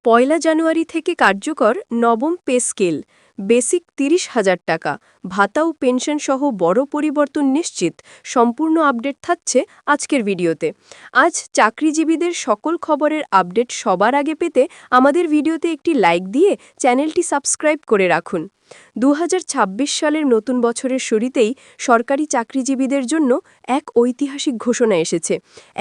পয়লা জানুয়ারি থেকে কার্যকর নবম পে স্কেল, বেসিক ৩০,০০০ টাকা, ভাতা ও পেনশন সহ বড় পরিবর্তন নিশ্চিত। সম্পূর্ণ আপডেট থাকছে আজকের ভিডিওতে। আজ চাকরিজীবীদের সকল খবরের আপডেট সবার আগে পেতে আমাদের ভিডিওতে একটি লাইক দিয়ে চ্যানেলটি সাবস্ক্রাইব করে রাখুন। ২০২৬ সালের নতুন বছরের শুরুতেই সরকারি চাকরিজীবীদের জন্য এক ঐতিহাসিক ঘোষণা এসেছে।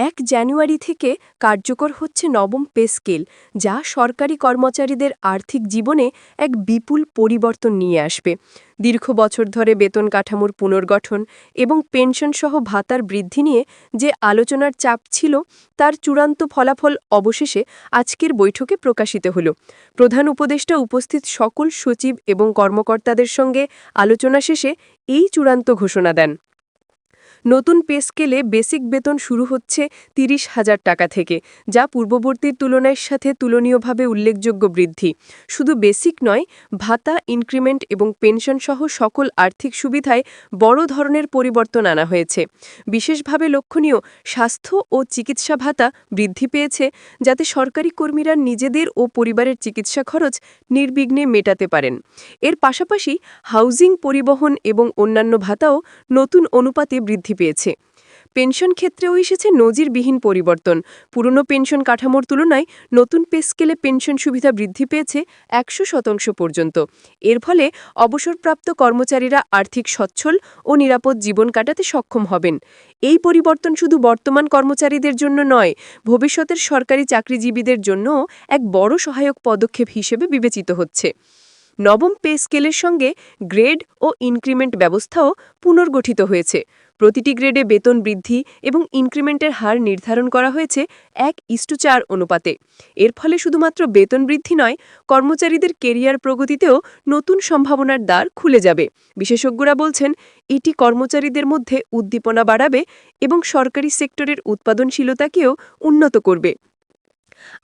১ জানুয়ারি থেকে কার্যকর হচ্ছে নবম পে স্কেল, যা সরকারি কর্মচারীদের আর্থিক জীবনে এক বিপুল পরিবর্তন নিয়ে আসবে। দীর্ঘ বছর ধরে বেতন কাঠামোর পুনর্গঠন এবং পেনশনসহ ভাতার বৃদ্ধি নিয়ে যে আলোচনার চাপ ছিল, তার চূড়ান্ত ফলাফল অবশেষে আজকের বৈঠকে প্রকাশিত হল। প্রধান উপদেষ্টা উপস্থিত সকল সচিব এবং কর্মকর্তাদের সঙ্গে আলোচনা শেষে এই চূড়ান্ত ঘোষণা দেন। নতুন পে স্কেলে বেসিক বেতন শুরু হচ্ছে ৩০,০০০ টাকা থেকে, যা পূর্ববর্তীর তুলনায় সাথে তুলনীয়ভাবে উল্লেখযোগ্য বৃদ্ধি। শুধু বেসিক নয়, ভাতা, ইনক্রিমেন্ট এবং পেনশন সহ সকল আর্থিক সুবিধায় বড় ধরনের পরিবর্তন আনা হয়েছে। বিশেষভাবে লক্ষণীয়, স্বাস্থ্য ও চিকিৎসা ভাতা বৃদ্ধি পেয়েছে, যাতে সরকারি কর্মীরা নিজেদের ও পরিবারের চিকিৎসা খরচ নির্বিঘ্নে মেটাতে পারেন। এর পাশাপাশি হাউজিং, পরিবহন এবং অন্যান্য ভাতাও নতুন অনুপাতে বৃদ্ধি পেয়েছে। পেনশন ক্ষেত্রেও এসেছে নজিরবিহীন পরিবর্তন। পুরনো পেনশন কাঠামোর তুলনায় নতুন পে স্কেলে পেনশন সুবিধা বৃদ্ধি পেয়েছে ১০০% পর্যন্ত। এর ফলে অবসরপ্রাপ্ত কর্মচারীরা আর্থিক সচ্ছল ও নিরাপদ জীবন কাটাতে সক্ষম হবেন। এই পরিবর্তন শুধু বর্তমান কর্মচারীদের জন্য নয়, ভবিষ্যতের সরকারি চাকরিজীবীদের জন্যও এক বড় সহায়ক পদক্ষেপ হিসেবে বিবেচিত হচ্ছে। নবম পে স্কেলের সঙ্গে গ্রেড ও ইনক্রিমেন্ট ব্যবস্থাও পুনর্গঠিত হয়েছে। প্রতিটি গ্রেডে বেতন বৃদ্ধি এবং ইনক্রিমেন্টের হার নির্ধারণ করা হয়েছে ১:৪ অনুপাতে। এর ফলে শুধুমাত্র বেতন বৃদ্ধি নয়, কর্মচারীদের কেরিয়ার প্রগতিতেও নতুন সম্ভাবনার দ্বার খুলে যাবে। বিশেষজ্ঞরা বলছেন, এটি কর্মচারীদের মধ্যে উদ্দীপনা বাড়াবে এবং সরকারি সেক্টরের উৎপাদনশীলতাকেও উন্নত করবে।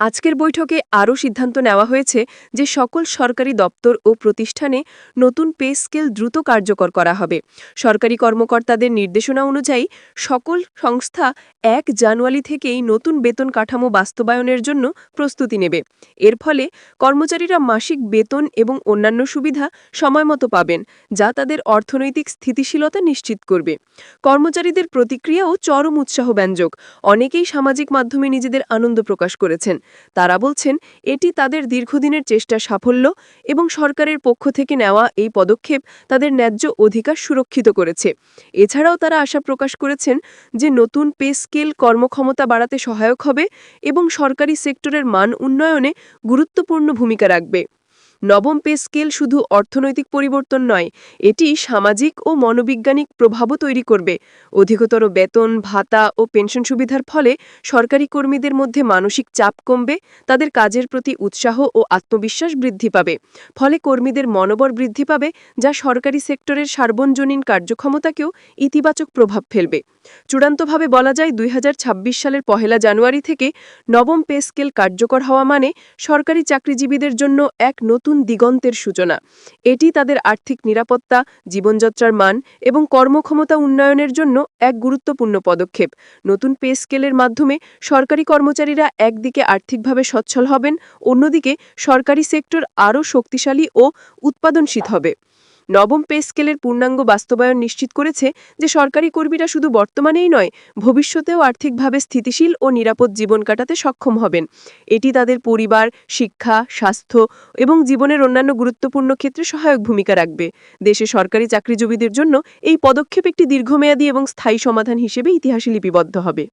আজকের বৈঠকে আরও সিদ্ধান্ত নেওয়া হয়েছে যে সকল সরকারি দপ্তর ও প্রতিষ্ঠানে নতুন পে স্কেল দ্রুত কার্যকর করা হবে। সরকারি কর্মকর্তাদের নির্দেশনা অনুযায়ী সকল সংস্থা ১ জানুয়ারি থেকেই নতুন বেতন কাঠামো বাস্তবায়নের জন্য প্রস্তুতি নেবে। এর ফলে কর্মচারীরা মাসিক বেতন এবং অন্যান্য সুবিধা সময়মতো পাবেন, যা তাদের অর্থনৈতিক স্থিতিশীলতা নিশ্চিত করবে। কর্মচারীদের প্রতিক্রিয়াও চরম উৎসাহব্যঞ্জক। অনেকেই সামাজিক মাধ্যমে নিজেদের আনন্দ প্রকাশ করেছেন। তারা বলছেন, এটি তাদের দীর্ঘদিনের চেষ্টা সাফল্য এবং সরকারের পক্ষ থেকে নেওয়া এই পদক্ষেপ তাদের ন্যায্য অধিকার সুরক্ষিত করেছে। এছাড়াও তারা আশা প্রকাশ করেছেন যে নতুন পে স্কেল কর্মক্ষমতা বাড়াতে সহায়ক হবে এবং সরকারি সেক্টরের মান উন্নয়নে গুরুত্বপূর্ণ ভূমিকা রাখবে। নবম পে স্কেল শুধু অর্থনৈতিক পরিবর্তন নয়, এটি সামাজিক ও মনোবৈজ্ঞানিক প্রভাবও তৈরি করবে। অধিকতর বেতন, ভাতা ও পেনশন সুবিধার ফলে সরকারি কর্মীদের মধ্যে মানসিক চাপ কমবে, তাদের কাজের প্রতি উৎসাহ ও আত্মবিশ্বাস বৃদ্ধি পাবে। ফলে কর্মীদের মনোবল বৃদ্ধি পাবে, যা সরকারি সেক্টরের সার্বজনীন কার্যক্ষমতাকেও ইতিবাচক প্রভাব ফেলবে। চূড়ান্তভাবে বলা যায়, ২০২৬ সালের ১ জানুয়ারি থেকে নবম পে স্কেল কার্যকর হওয়া মানে সরকারি চাকরিজীবীদের জন্য এক নতুন দিগন্তের সূচনা। এটি তাদের আর্থিক নিরাপত্তা, জীবনযাত্রার মান এবং কর্মক্ষমতা উন্নয়নের জন্য এক গুরুত্বপূর্ণ পদক্ষেপ। নতুন পে স্কেলের মাধ্যমে সরকারি কর্মচারীরা একদিকে আর্থিকভাবে সচ্ছল হবেন, অন্যদিকে সরকারি সেক্টর আরও শক্তিশালী ও উৎপাদনশীল হবে। নবম পে স্কেলের পূর্ণাঙ্গ বাস্তবায়ন নিশ্চিত করেছে যে সরকারি কর্মীরা শুধু বর্তমানেই নয়, ভবিষ্যতেও আর্থিকভাবে স্থিতিশীল ও নিরাপদ জীবন কাটাতে সক্ষম হবেন। এটি তাদের পরিবার, শিক্ষা, স্বাস্থ্য এবং জীবনের অন্যান্য গুরুত্বপূর্ণ ক্ষেত্রে সহায়ক ভূমিকা রাখবে। দেশে সরকারি চাকরিজীবীদের জন্য এই পদক্ষেপ একটি দীর্ঘমেয়াদী এবং স্থায়ী সমাধান হিসেবে ইতিহাসে লিপিবদ্ধ হবে।